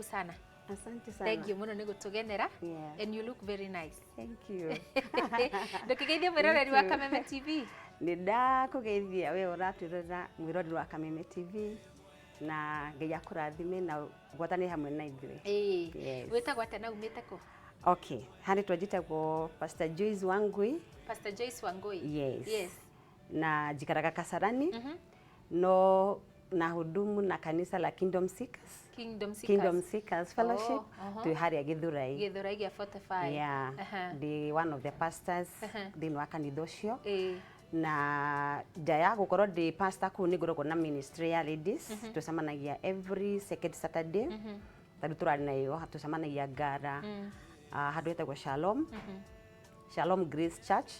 Sana. Asante sana. Thank you muno ni gutugenera. Yeah. And you look very nice. Thank you. Ndukigeithia mwiroreri wa Kameme TV. Ni ndakugeithia we uraturira mwiroreri wa Kameme TV na Ngai akurathime na gwatane hamwe na ithuĩ. Yes. Witagwo atĩa na umĩte kũ? Okay, hani twajitagwo Pastor Joyce Wangui. Pastor Joyce Wangui. Yes. Na jikaraga Kasarani. No na hudumu na kanisa la Kingdom Seekers. Kingdom Seekers Fellowship. Tu haria Githurai. Githurai gia 45. Yeah. The one of the pastors thĩinĩ wa kanitha ũcio. Na jaya gukorwo ndi pastor kuu nigoragwo na ministry ya ladies. Tucemanagia every second Saturday. Tadu turari nayo tucemanagia Ngara. Handu hetagwo Shalom. Shalom Grace Church.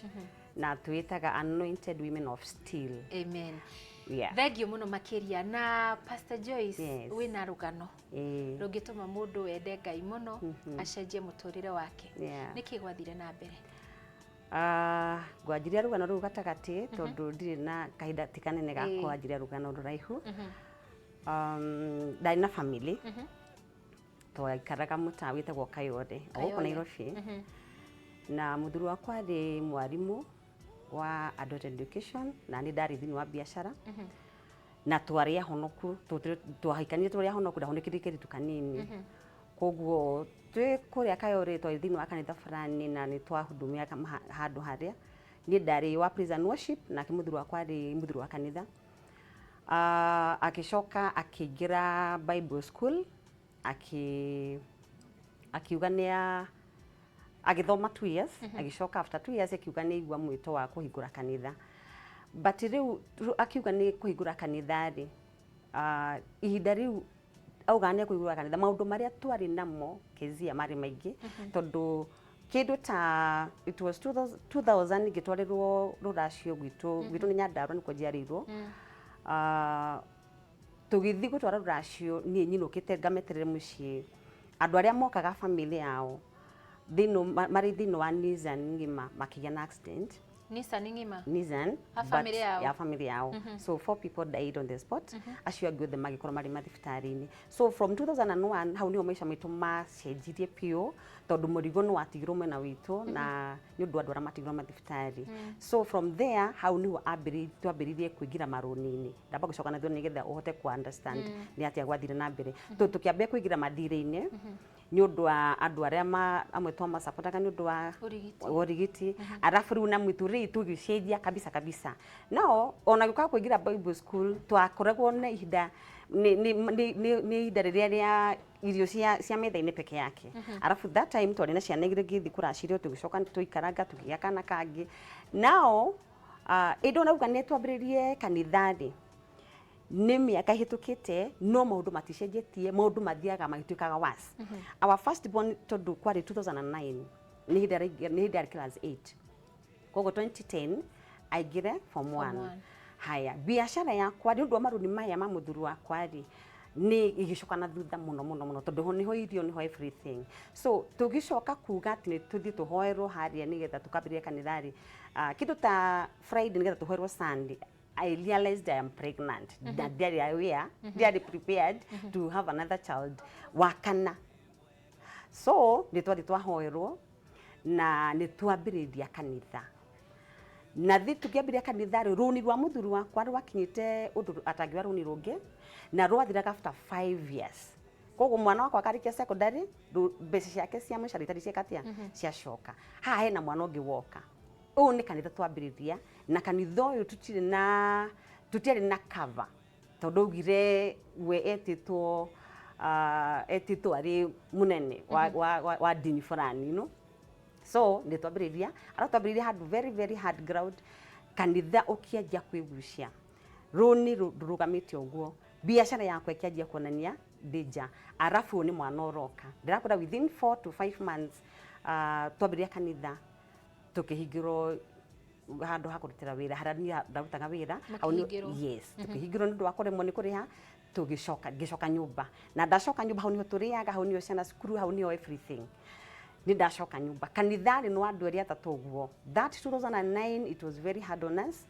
Na tuitaga Anointed Women of Steel. Amen. Yeah. Thank you muno makiria na Pastor Joyce. Yes. Wina rugano. Rungituma mundu wende Ngai muno acenjie muturire wake. Niki gwathire na mbere? Gwajiria rugano ruu gatagati tondu ndire na kahinda tikanene ga kwajiria rugano ruraihu. Ndari na family. Twaikaraga mutaa witagwo Kayode guku Nairobi. Na muthuri wakwa ari mwarimu wa adult education na ni ndari thini wa biashara. Na twaria honoku twahikanie twaria honoku ndahonekire tukanini. Koguo twi kuria Kayode twa thini wa kanitha fulani na ni twahudumia handu haria ni ndari wa praise and worship na kimuthuri wakwa ari muthuri wa kanitha. Akishoka akigira Bible school akiugania agithoma 2 years agishoka after 2 years akiuga ni igwa mwito wa kuhingura kanitha. But riu akiuga ni kuhingura kanitha ri ihinda riu auga ni kuhingura kanitha maundu maria twari namo kezia mari maingi tondu kindu ta it was 2000 gitwarirwo ruracio gwitu ni Nyandarua ni kwajiarirwo. Tugithi gutwara ruracio ni nyinukite ngameterere mucii andu aria mokaga family yao mari thino wa Nissan ngima makigia na accident. Nissan ya family yao. So 4 people died on the spot. Acio angĩ othe magĩkorwo marĩ mathibitarĩ-inĩ. So from 2001 hau nĩho maica maitũ macenjirie piũ tondu mũrigo nĩ watigirwo mwena witũ na nĩ ũndũ andũ arĩa matigirwo mathibitarĩ. So from there hau nĩho twambĩrĩirie kũingĩra marũni-inĩ. Ndamba gũcoka na thĩinĩ nĩgetha ũhote ku understand nĩ atĩa gwathire na mbere. Tũkĩambia kũingĩra mathirĩ-inĩ nĩ ũndũ wa andũ arĩa amwe twa supportaga nĩ ũndũ wa urigiti. Arafu rĩu na mwitũ tugicenjia kabisa. Nao ona gĩuka kũingĩra Bible school twakoragwo na ihinda ni ihinda rĩrĩa irio cia metha-inĩ peke yake. Arafu that time twarĩ na ciana igĩrĩ gĩthi kũracirio tũgĩcoka tũikaranga tũkĩgĩa kana kangĩ. Nao ĩndĩ onauga nĩ twambĩrĩrie kanitha-rĩ nĩ mĩaka ĩhĩtũkĩte no maũndũ maticenjetie, maũndũ mathiaga magĩtuĩkaga worse. Our first born tondu kwarĩ 2009 nĩ hĩndĩ arĩ class 8. Koguo 2010 aingire form 1. Haya biashara yakwa nĩ ũndũ wa marũni maya ma mũthuri wakwa rĩ nĩ igĩcoka na thutha mũno tondu ho niho irio niho everything. So tũgĩcoka kuga atĩ nĩ tũthiĩ tũhoerwo harĩa nĩgetha tũkambĩrĩria kanitha rĩ kĩndũ ta Friday nĩgetha tũhoerwo Sunday I realized I am pregnant. That they are prepared to have another child. Wakana. So nĩ twathi twahoerwo na nĩ twambĩrĩria kanitha. Na thi tukiambĩrĩria kanitha rũni rwa mũthuri wakwa rwakinyĩte ũndũ atangiwa rũni rũngĩ na rwathiraga after 5 years. Koguo mwana wakwa akarikia secondary mbeca ciake cia mũcara itari ciakatia ciacoka. Haha hena mwana ũngĩ woka. Ũũ nĩ kanitha twambĩrĩria na kanitha ũyũ tutiarĩ na cover tondu augire we etĩtwo arĩ mũnene wa dini fulani no. So nĩ twambĩrĩria handũ very hard ground kanitha ũkĩanjia kwĩgucia rũni rũgamĩte ũguo biashara yakwa ĩkĩanjia kuonania danger. Arafu nĩ mwana ũroka ndĩrakwĩra within 4 to 5 months twambĩrĩria kanitha tukihingirwo handu ha kurutira wira harania ndarutaga wira yes tukihingirwo nĩ ũndũ wa kũremwo nĩ kũrĩha ngĩcoka nyũmba na ndacoka nyũmba hau niho tũrĩaga hau niho ciana cukuru hau niho everything ni ndacoka nyũmba kanitha nĩ andũ erĩ atatũ ũguo. That 2009 it was very hard on us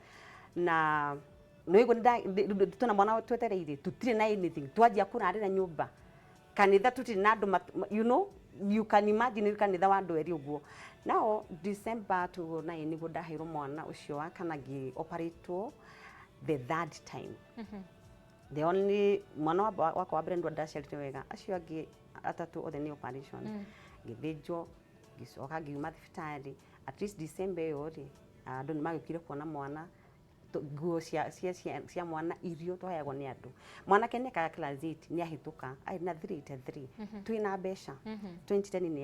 na no ĩgo tuna mwana twetereire tutirĩ na anything twanjia kũrarĩra nyũmba kanitha tutina andu you know you can imagine kanitha wa andu eri uguo now December 2009 nigo ndahirwo mwana ucio wa kanagi operate the third time the only mwana wakwa wa brand ndaciarite wega acio angi atatu othe ni operation githinjo gicoka ngiuma thibitari at least December yo ri andu ni magikire kuona mwana nguo cia mwana irio twayagwo ni andu mwana kene ka class 8 ni ahituka ai na 383 twina besha 2010 ni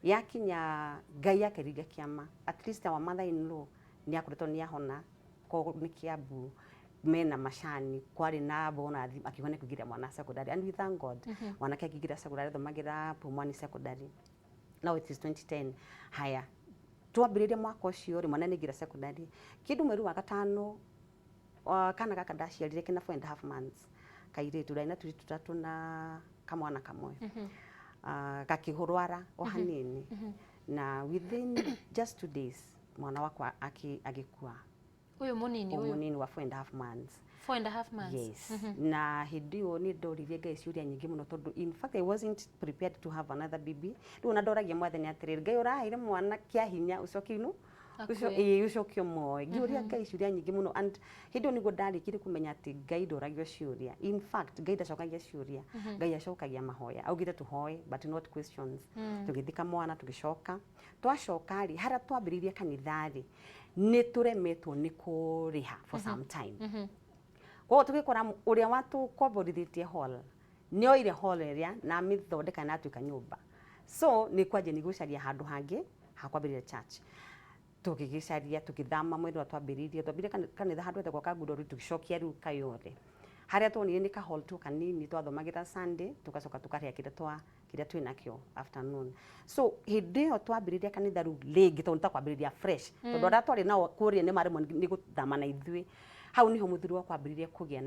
yakinya ngai akeriga kiama at least our mother in law ni akuretwo ni ahona ko ni Kiambu mena mashani kwari na bona akigone kugira mwana secondary and we thank God mwana kakigira secondary thomagira Pumwani secondary now it is 2010 haya twambiriria mwaka ucio ri mwana nigira secondary kindu mweru wa gatano kana gaka ndaciarire kina 4.5 months kairitu raina turi tutatu na kamwana kamwe kakihurwara o hanini na within just 2 days mwana wakwa agikua uyu munini wa 4.5 months 4.5 months yes na hidio ni ndoririe ngai ciuria nyingi muno tondu in fact I wasn't prepared to have another baby ndo na ndoragia mwathani atiriri ngai urahaire mwana kia hinya ucokinu ucokio moe ngiuria ngai ciuria nyingi muno and hidio nigo ndarikire kumenya ati ngai ndoragio ciuria in fact ngai ndacokagia ciuria ngai acokagia mahoya augite tuhoe but not questions tugithika mwana tugicoka twacoka ri haria twambiririe kanithari ni turemetwo ni kuriha for some time kwa tugikora uria watu koborithitie hall ni oire hall area na mithondeka na tuika nyumba so ni kwaje ni gucaria handu hangi hakwambiriria church tugigicaria tugithama mwendo twambiririe kanitha handu etagwo Kagundo tugicokia riu kayothe haria twonire ni ka hall tu kanini twathomagira Sunday tugacoka tukaria kiria twinakio afternoon so hidio twambiriria kanitha riu lingi tondu takwambiriria fresh tondu nda twari nao kuria ni marimo ni guthama na ithui hau niho muthuri wa kwambiriria kugia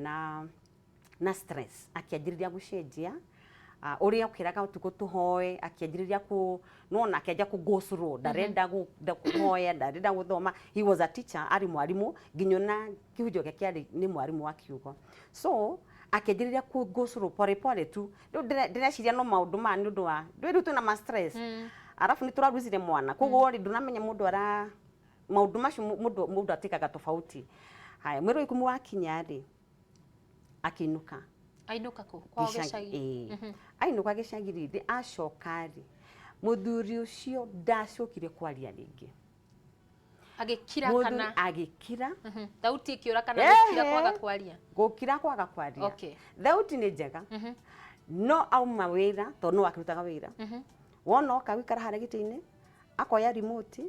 na stress akianjiriria gucenjia uria ukiraga utuko tuhoe akianjiriria ku nona akianjia ku go through ndarenda kuhoya ndarenda guthoma he was a teacher ari mwarimu nginyona kihunjo kiari ni mwarimu wa kiugo so akianjiriria ku go through pore tu ndineciria no maundu ma ni undu wa ndwiru tu na ma stress arafu ni turaruzire mwana koguo ri ndunamenya mundu ara maundu macio mundu atikaga tofauti haya mwero ikumu wakinya ri akinuka ainuka ku kwa gicagi ainuka gicagi ri acokari muthuri ucio ndacokire kwaria ringi agikira kana agikira thauti ikiura kana gukira kwaga kwaria kwaga kwaria okay thauti ni njega no auma wira to no akirutaga wira wona okawikara haria giti-ini akoya remote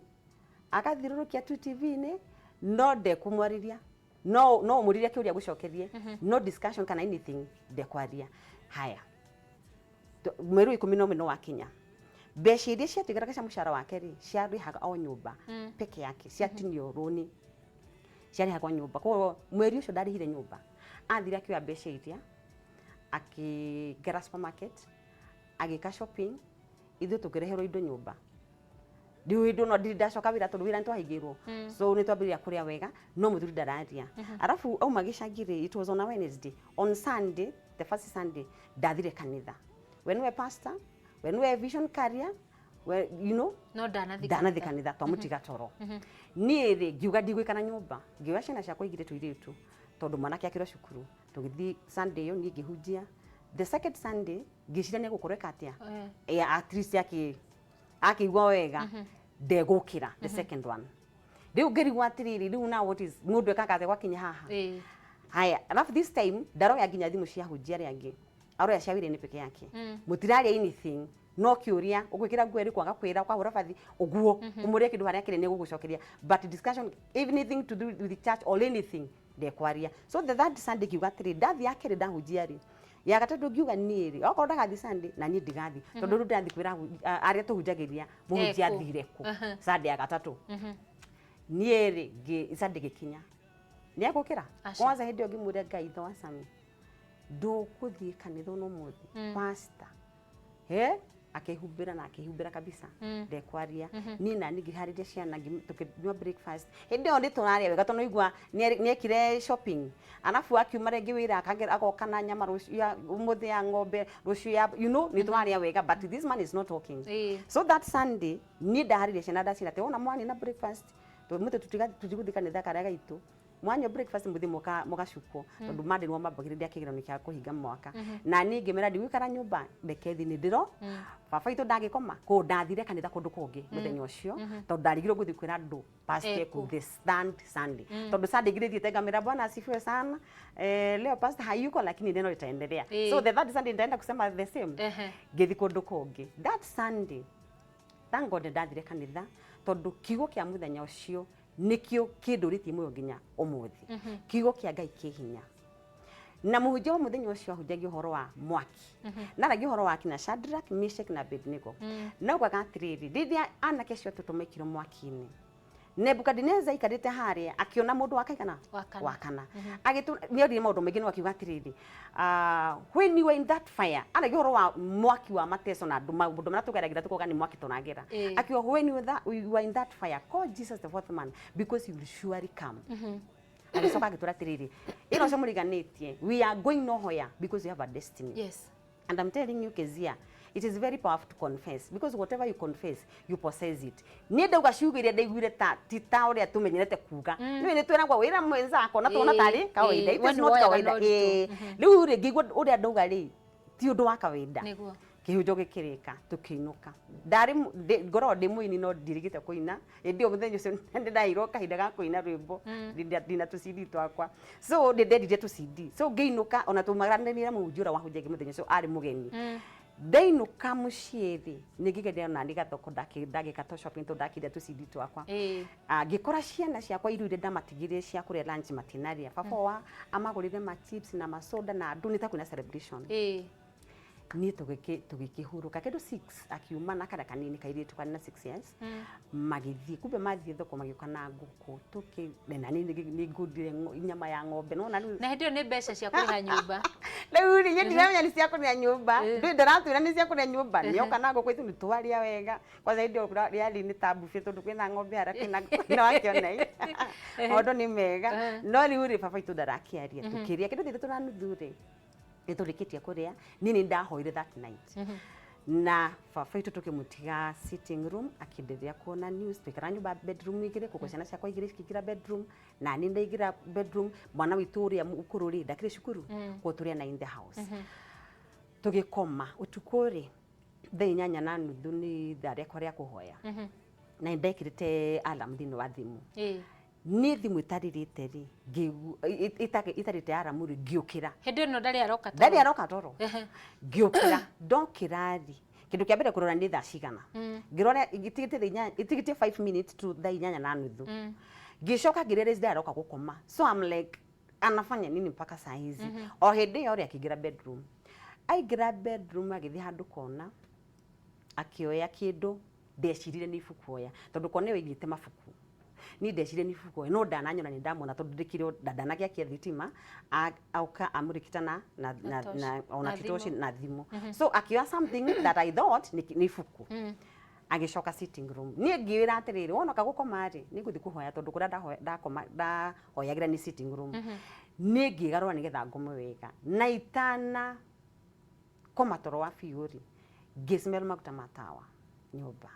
akathirurukia tu TV-ini no ndekumwariria no muriria kiuria gucokerie no discussion kana anything ndekwaria haya mweru 10 no wakinya mbeca iria ciatigaraga cia mucara wake ri ciarihaga o nyumba peke yake ciatinio runi ciarihaga nyumba kwa mweri ucio ndarihire nyumba athira akioya mbeca iria akigera supermarket agika shopping ithu tukireherwo indo nyumba ndiu indo no ndacoka wira tondu wira ntwahingirwo so ni twambiria kuria wega no muthuri ndararia arafu au magicagire it was on a Wednesday on Sunday the first Sunday ndathire kanitha when we pastor when we vision carrier well you know no danathi kanitha twamutiga toro ni ri ngiuga ndigwikana nyumba ngiwa ciana ciakwa igire tuiritu tondu mwanake akirwo cukuru tugithi Sunday yo ni ngihunjia the second Sunday ngicirania gukoreka atia at least akigwa wega ndegukira the second one riu ngirigwa atiriri riu now what is mundu ekakaze gwakinya haha haya alafu this time ndaroya nginya thimu cia hunjia riangi aroya cia wire ni peke yake mutiraria anything no kiuria ugwikira ngweri kwaga kwira kwa hura bathi uguo umurie kindu haria kire ni gugucokeria but discussion anything to do with the church or anything ndekwaria so the third Sunday kiuga atiri ndathi yake ndahunjia ri ya gatatu ngiuga niri okorwo ndagathi Sunday na ni ndigathi tondu ru ndathi kwira aria tuhunjagiria muhunjia thire ku Sunday ya gatatu nieri Sunday gikinya ni agukira kwanza hindi ngimure ngai thwa sami ndukuthii kanitha no muthi pastor akehubira na akehubira kabisa ndekwaria ni na nigiharirie ciana tukinywa breakfast hindi ndi tunaria wega tono igwa niekire shopping anafu akiuma rengi wira akagera agoka na nyama rucia umuthi ya ng'ombe rucia you know ni tunaria wega but this man is not talking so that Sunday ni ndaharirie ciana ndacira te ona mwani na breakfast mutu tutiguthika ni thaka rega itu mwanya breakfast muthi muka shuko tondu mande no mambagiriria kigirano kya kuhinga mwaka na ningi mera ndiwikara nyumba bekethi ni ndiro baba itu ndagikoma ko ndathire kanitha kundu kungi muthenya ucio tondu ndarigirwo guthi kwira andu pastor ku the Sunday tondu Sunday ngirithite ngamira bwana asifiwe sana leo pastor hayuko lakini neno litaendelea so the third Sunday ndaenda kusema the same ngithi kundu kungi that Sunday thank God ndathire kanitha tondu kigo kya muthenya ucio nikio kinduritie muyo nginya umuthi kigo kia Ngai kihinya na muhunjia wa muthenya ucio ahunjagia uhoro wa mwaki naragia uhoro wa kina Shadrach, Meshach na Abednego na ugaga atiriri rĩrĩa anake cio tutumikiro mwaki-ini Nebukadnezar ikarite haria akiona mundu wakaigana wakana agitu niorire maundu maingi no akiuga atiriri when you were in that fire anagia uhoro wa mwaki wa mateso na maundu mara tugeragira tukoga ni mwaki tunagera akiwa when you were in that fire call Jesus the fourth man because he will surely come agicoka agitura atiriri ino cio muriganitie we are going nowhere because we have a destiny yes and I'm telling you Kezia it is very powerful to confess because whatever you confess you possess it ni ndauga ciugiria ndaiguire ta tita uria tumenyerete kuga ni twiragwa wira mwenzako na tuona tari kawaida it is not kawaida riu ri ngigwa uria ndauga ri ti undu wa kawaida niguo kihunjo gikirika tukiinuka ndari ngoro ndi muini no ndirigite kuina ndio muthenya ucio ndairwo kahinda ga kuina rwimbo ndina tucidi twakwa so ndendire tucidi so ngiinuka ona tumaranira muhunjura wahunjagia muthenya ucio ari mugeni ndainuka muciithi nigigende ona nigathoko ndagika to shopping to ndakire tucidi twakwa ngikora ciana ciakwa iru ire ndamatigire cia kuria lunch matinaria baba amagurire ma chips na masoda na andu nitakwina celebration ni tugikihuruka kindu 6 akiuma na kada kanini kairitu kana 6 years magithi kumbe mathie thoko magioka na nguku tuki na ni ngudire nyama ya ng'ombe no na hendio ni mbeca cia kuriha nyumba riu ni ndiramenya ni cia kuriha nyumba ndu ndaratuira ni cia kuriha nyumba nioka na nguku itu nitwaria wega kwanza ndio riali ni tabu fitu ndu kwina ng'ombe haraka na wakiona ondo ni mega no riu ri baba itu ndarakiaria tukiria kindu thitu na nuthure iturikitie kuria nini ndahoire that night na baba itu tukimutiga sitting room akiendelea kuona news twikara nyumba bedroom igire kuko ciana ciakwa igire cikira bedroom na ni ndaigira bedroom mwana witu uria ukururi ndakire cukuru ko turia na in the house tugikoma utukuri theinyanya na nuthu ni tharia kwaria kuhoya na ndekirite alarm thini wa thimu ni thimu itaririte ri itarite alarm ri ngiukira hindi no ndari aroka toro ngiukira ndokirari kindu kia mbere kurora ni thaa cigana ngirora itigite 5 minutes to thaa inyanya na nuthu ngicoka ngirere ndaroka gukoma so I'm like anafanya nini mpaka saa hizi o hindi yori akigira bedroom aigira bedroom agithi handu kona akioya kindu ndecirire ni ibuku oya tondu kone wigite mabuku ni ndecire ni ibuku no ndananyona ni ndamona tondu ndikire ndanagia kia thitima auka amurikita na ona kitoshi na thimu so akioya something that I thought ni ibuku agicoka sitting room ni ngiwira atiriri wona kagukoma ri ni guthi kuhoya tondu kuria ndakoma ndahoyagira ni sitting room ni ngigarura ni getha ngome wega na itana koma toro wa fiori ngismell maguta matawa nyumba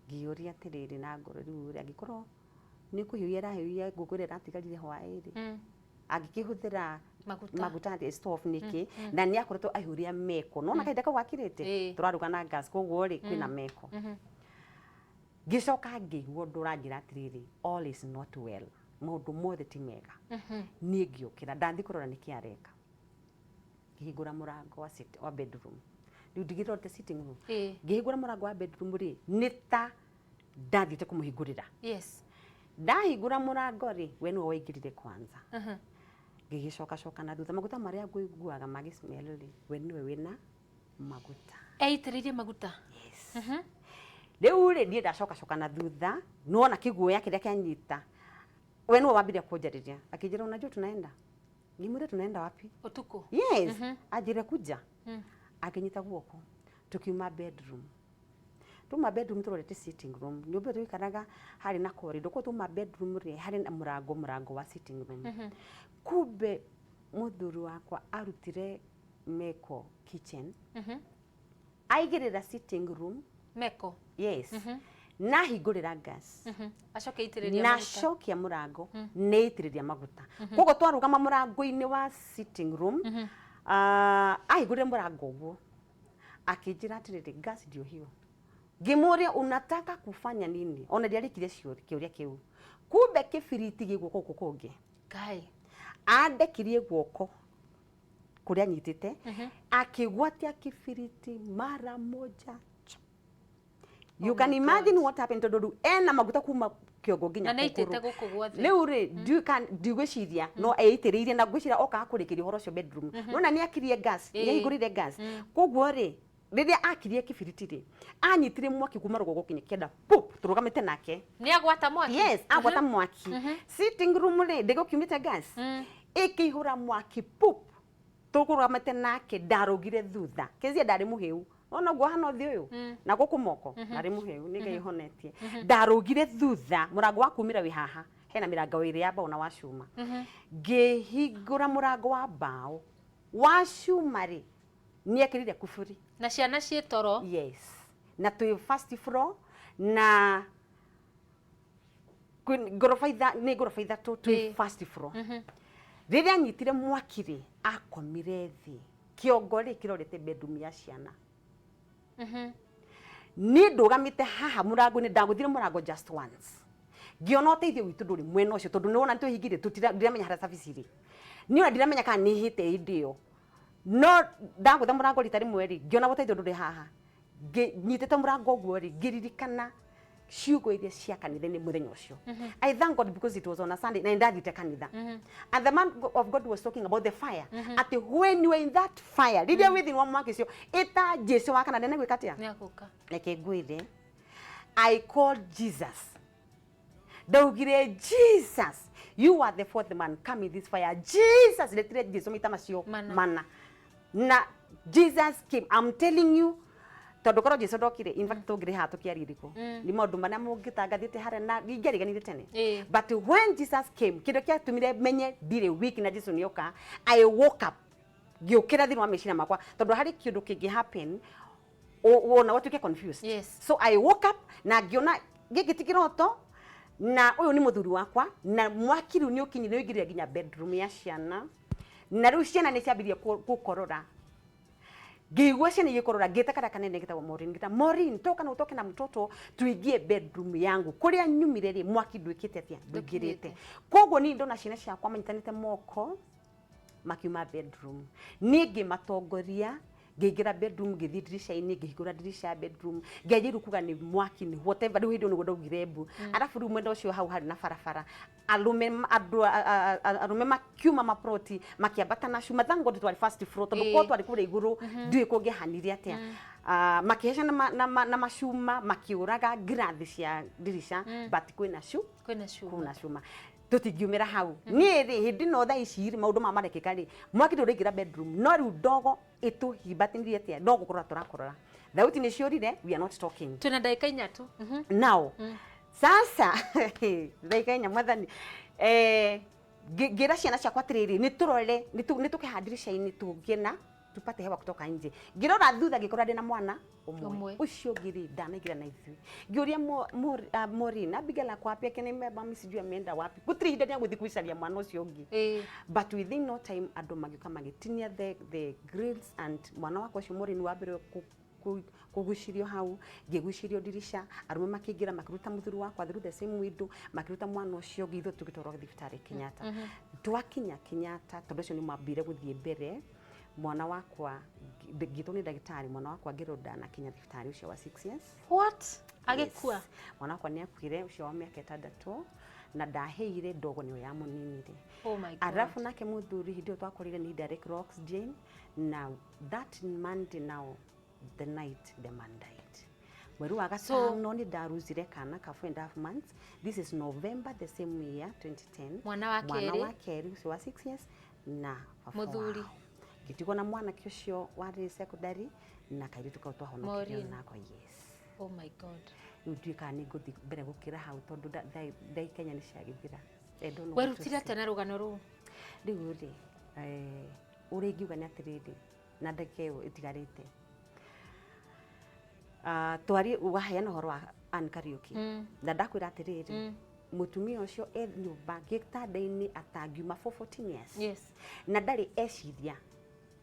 ngiuria atiriri na ngoro riu agikorwo ni kuhiuya rahiuya ngugure ratigarire hwairi agikihuthira maguta ya stove niki na ni akoretwo ahiuria meko nona kaida ka wakirite turaruga na gas koguo ri kwina meko gicoka ngiguo ndurangira atiriri all is not well mundu mothe ti mega ni ngiukira ndathi kurora niki areka ngihingura murango wa bedroom riu ndigirorete sitting room ngihingura murango wa bedroom ri nita ndathite kumuhingurira yes ndahingura murango ri we no waingirire kwanza gigicoka na thutha maguta maria nguiguaga magismell ri we niwe wina maguta eitiririe maguta yes riu ri ndie ndacoka na thutha nona kiguoya kiria kianyita we no wambire kunjariria akijira unajua tunaenda ngimure tunaenda wapi utuku yes ajire kuja akinyita guoko tukiuma bedroom turorete sitting room nyumba twikaraga hari na corridor ko tuma bedroom ri hari na murango wa sitting room kube muthuru wakwa arutire meko kitchen aigirira sitting room meko yes na hingurira gas acoke itiriria na cokia murango ne itiriria maguta kogo twarugama murango-ini wa sitting room aigurire murango guo akijira atiriri gas ndio hiyo gimuria unataka kufanya nini ona ndiarikire kiuria kiu kumbe kibiriti giguoko kukungi kai andekirie guoko kuria nyitite akigwatia kibiriti mara moja. You can imagine what happened to Dodu ena maguta kuma kiogo ginya na itete guku gwothe riu ri ndigwiciria no eitiriire na gwiciria oka akurikiria horo cio bedroom nona ni akirie gas ni hingurire gas koguo ri riria akirie kibiriti ri anyitire mwaki kuma rugogo kinya kenda pop turugamite nake ni agwata mwaki yes agwata mwaki sitting room ri ndigo kiumite gas ikihura mwaki pop turugamite nake ndarugire thutha kezia ndari muhiu ona gwa hano thi uyu na guku moko nari muhiu nige ihonetie ndarugire thutha murango wa kumira wi haha hena mirango iri ya bao na wa cuma ngihingura murango wa bao wa cuma ri niekirire kufuri na ciana cietoro yes na tu first floor na gorofa ithatu tu first floor riria nyitire mwakiri akomire thi kiongo ri kirorete bedroom ya ciana ni ndugamite haha murango ni ndaguthire murango just once ngiona uteithio witu nduri mwena ucio tondu niwona ntu hingire ndiramenya hara service ri ni ona ndiramenya kana ni hite indio no ndagutha murango rita rimwe ri ngiona uteithio nduri haha nyitete murango guo ri ngiririkana ciugo iria cia kanitha ni muthenya ucio I thank God because it was on a Sunday na ndathite kanitha and the man of God was talking about the fire at when you were in that fire riria within wa mwaki cio eta Jesu wa kanitha negwika atia ni akuka like gwithe I called Jesus daugire Jesus you are the fourth man come in this fire Jesus letire Jesu mitama cio mana na Jesus came I'm telling you tondu koro Jesu ndokire in fact tugire ha tukiaririko ni maundu mana mungitangathite hare na ngeriganire tene but when Jesus came kindo kia tumire menye dire week na Jesu nioka I woke up giukira thini wa mecina makwa tondu hari kindu kingi happen wona watuke confused so I woke up na ngiona gigitikiroto na uyu ni muthuri wakwa na mwakiru ni ukinyire wigirira ginya bedroom ya ciana na riu ciana ni ciambirie gukorora ngigwa ciana igikorora ngita kada kanene ngita Maureen toka na utoke na mtoto tuingie bedroom yangu kuria nyumire ri mwaki ndwikite atia ndugirite koguo ni ndona ciana ciakwa manyitanite moko makiuma bedroom ningi matongoria ngigira bedroom ngithi dirisha-ini ngihingura dirisha ya bedroom ngejiru kuga ni mwaki ni whatever riu ndio ndugire mbu arafu riu mwenda ucio hau hari na barabara arume makiuma maproti makiambata na cuma thank God twari first floor tondu ko twari kure iguru ndui kungihanire atia makiheca na macuma makiuraga ngirathi cia dirisha but kwina cuma tutingiumira hau ni ri hindi no tha ici maundu ma marekeka ri mwaki nduringira bedroom no riu ndogo ituhimbatinirie atia no gukorora turakorora thauti ni ciurire we are not talking tuna dakika inya tu now sasa dakika inya mwathani ngira ciana ciakwa tiriri ni turore ni tukihandirisha-ini tungena tupate hewa kutoka nje ngirora thutha ngikora ndina mwana umwe ucio ngiri ndanagira na ithui ngiuria Maureen Abigail akwa pia kene memba misijui ameenda wapi gutiri hinda ni guthi kuicaria mwana ucio ngi but within no time andu magiuka magitinia the grills and mwana wakwa ucio Maureen wambere kugucirio hau ngigucirio dirisha arume makingira makiruta muthuri wakwa through the same window makiruta mwana ucio ngitho tugitwarwo thibitari Kenyatta twakinya Kenyatta tondu ucio ni mambire guthie mbere mwana wakwa ngitwo ni ndagitari mwana wakwa ngiroda na kinya thibitari ucio wa 6 years what agikua mwana wakwa ni akuire ucio wa miaka 6 na ndaheire ndogo niyo ya muninire oh my God arafu nake muthuri hindio twakorire ni direct rocks Jane now that Monday now the night the man died mweri wa gatano ni ndaruzire kana ka 4.5 months this is November the same year 2010 mwana wa keri ucio wa 6 years na muthuri gitigwo na mwana kiucio wari secondary na kairitu kau twahonokirio nako. Yes. Oh my God. Nduika ni guthi mbere gukira hau tondu dai Kenya ni ciagithira. Werutire atena rugano ru? Riu ri uri ngiuga ni atiriri na ndeke itigarite. Twari waheana horo wa Ann Kariuki. Na ndakwira atiriri mutumia ucio nyumba gitanda-ini atangiuma for 14 years. Yes. Na ndari eciria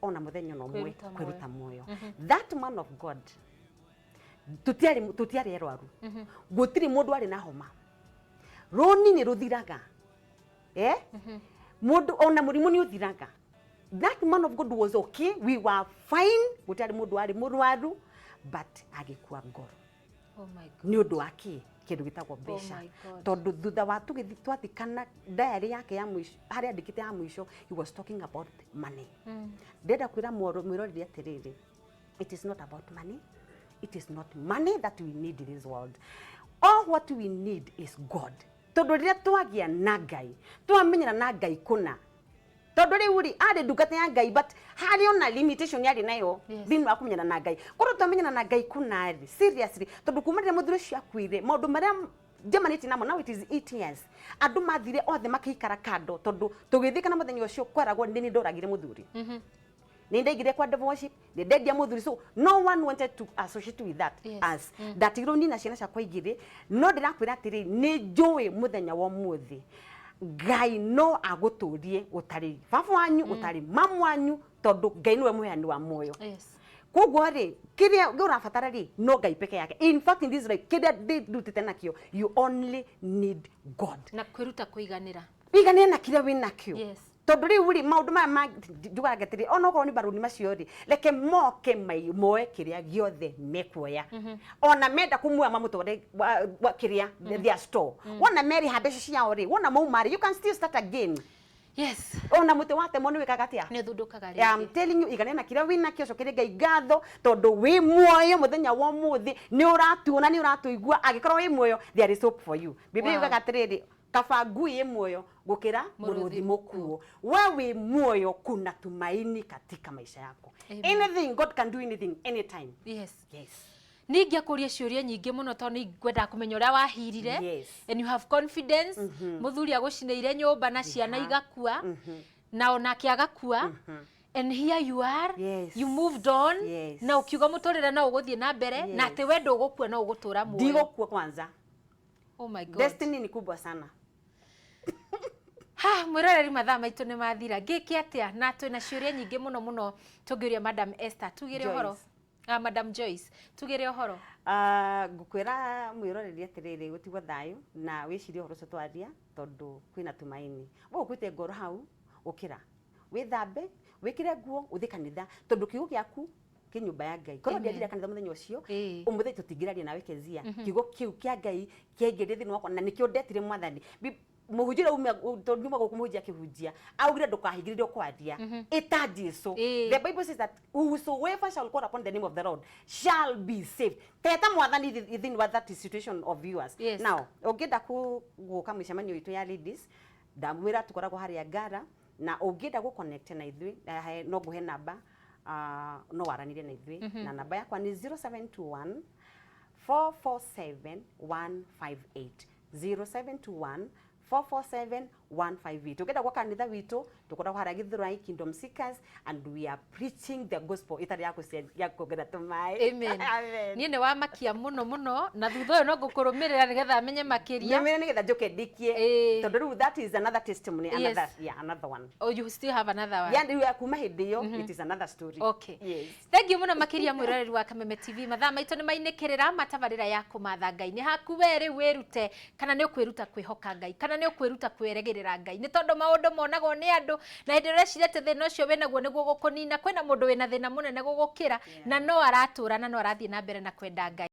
ona muthenya no mwe kwiruta moyo. That man of God tutiari erwaru. Gutiri mundu ari na homa. Roni ni ruthiraga. Mundu ona murimu ni uthiraga. That man of God was okay. We were fine. Gutari mundu ari murwaru but agikua ngoro. Oh my God. Ni undu waki kindu gitagwo mbeca. Tondu thutha wa twathikana diary yake ya mwisho haria andikite ya mwisho he was talking about money. Ndenda kwira mwiroreri atiriri, it is not about money. It is not money that we need in this world. All what we need is God. Tondu riria twagia na Ngai twamenyana na Ngai kuna. Tondu riu ri ari ndungata ya Ngai but hari ona limitation yari nayo thini wa kumenyana na Ngai. Korwo twamenyana na Ngai kuna ri seriously tondu kumarira muthuri cio akwire maundu maria Germany namo now it is 8 years. Andu mathire othe makikara kando tondu tugithika na muthenya ucio kwaragwo ni ndoragire muthuri. Nindaigire kwa devil worship, nindendia muthuri, so no one wanted to associate with that as that ironi na ciana ciakwa igire no ndirakwira atiri ni njui muthenya wa muthi Ngai no aguturie utari baba wanyu utari mamu wanyu tondu Ngai niwe muheani wa moyo. Koguo ri kiria urabatara ri no Ngai peke yake. In fact in this life kiria ndutite nakio you only need God. Na kwiruta kuiganira. Iganira na kiria winakio. Tondu riu ri maundu maya njugaga atiri ona okorwo ni baruni macio ri reke moke moe kiria giothe mekuoya. Ona menda kumua mamutore wa kiria their store. Wona meri habesha ciao ri wona maumari you can still start again. Yes. Ona muti wate mo ni wikaga atia? Ni thundukaga ri. I'm telling you iganena kiria wina kio cokire Ngai ngatho tondu wi muoyo muthenya wa muthi ni uratuona ni uratuigua agikorwo wi muoyo there is hope for you. Biblia yugaga atiriri kaba ngui moyo gukira muruthi mukuo. Wewe moyo kuna tumaini katika maisha yako. Anything God can do anything anytime. Yes. Yes. Ningia kuria ciuria nyingi muno tondu ngwenda kumenya uria wahirire and you have confidence. Muthuri agucineire nyumba na ciana igakua na onake agakua. And here you are, you moved on, na ukiuga muturire na uguthie na mbere na ati wendo ugukua na ugutura muoyo. Ndigukua kwanza. Oh my God. Destiny ni kubwa sana. Mwiroreri mathaa maitu ni mathira ngiki atia na twina ciuria nyingi muno tungiuria Madam Esther tugire horo. Madam Joyce tugire horo. Ngukwira mwiroreri atiriri gutigwo thayo na wicirie horo twaria tondu kwina tumaini. Wo kwite ngoro hau ukira withambe wikire nguo uthi kanitha tondu kiugo giaku ki nyumba ya Ngai. Korwo ndiathire kanitha muthenya ucio umuthi tutingiraria nawe kezia kiugo kiu kia Ngai kiengire thini wakwa na nikio ndetire mwathani muhujira tondu mago kumuhujia kihujia augire ndukahigirire kwaria eta Jesu. The Bible says that whosoever shall call upon the name of the Lord shall be saved. Teta mwathani within that situation of yours. Now ungenda guka micemania itu ya ladies ndamwira tukoragwo haria Ngara na ungenda gu connect na ithui no guhe namba no waranire na ithui na namba yakwa ni 0721 447 158 0721 447-158. Tukenda kwa kanitha witu tukoragwo haria Githurai Kingdom Seekers and we are preaching the gospel itari ya kuongerera tumai. Amen. Ni ne wa makia muno na thutha uyu no ngukurumirira nigetha amenye makiria. Ni nigetha njoke ndikie tondu that is another testimony, another one. Oh, you still have another one. Yani ya kuma hindi yo it is another story. Okay. Yes. Thank you muno makiria mwiroreri wa Kameme TV. Mathaa maitu ni mainikirira matabarira ya kumatha Ngai. Ni haku weri wirute kana ni ukwiruta kwihoka Ngai kana ni ukwiruta kweregerera Ngai. Ni tondu maundu monagwo ni andu na hindi ria cirete thina ucio winaguo niguo gukunina kwina mundu wina thina munene gugukira na no aratura na no arathie na mbere na kwenda Ngai.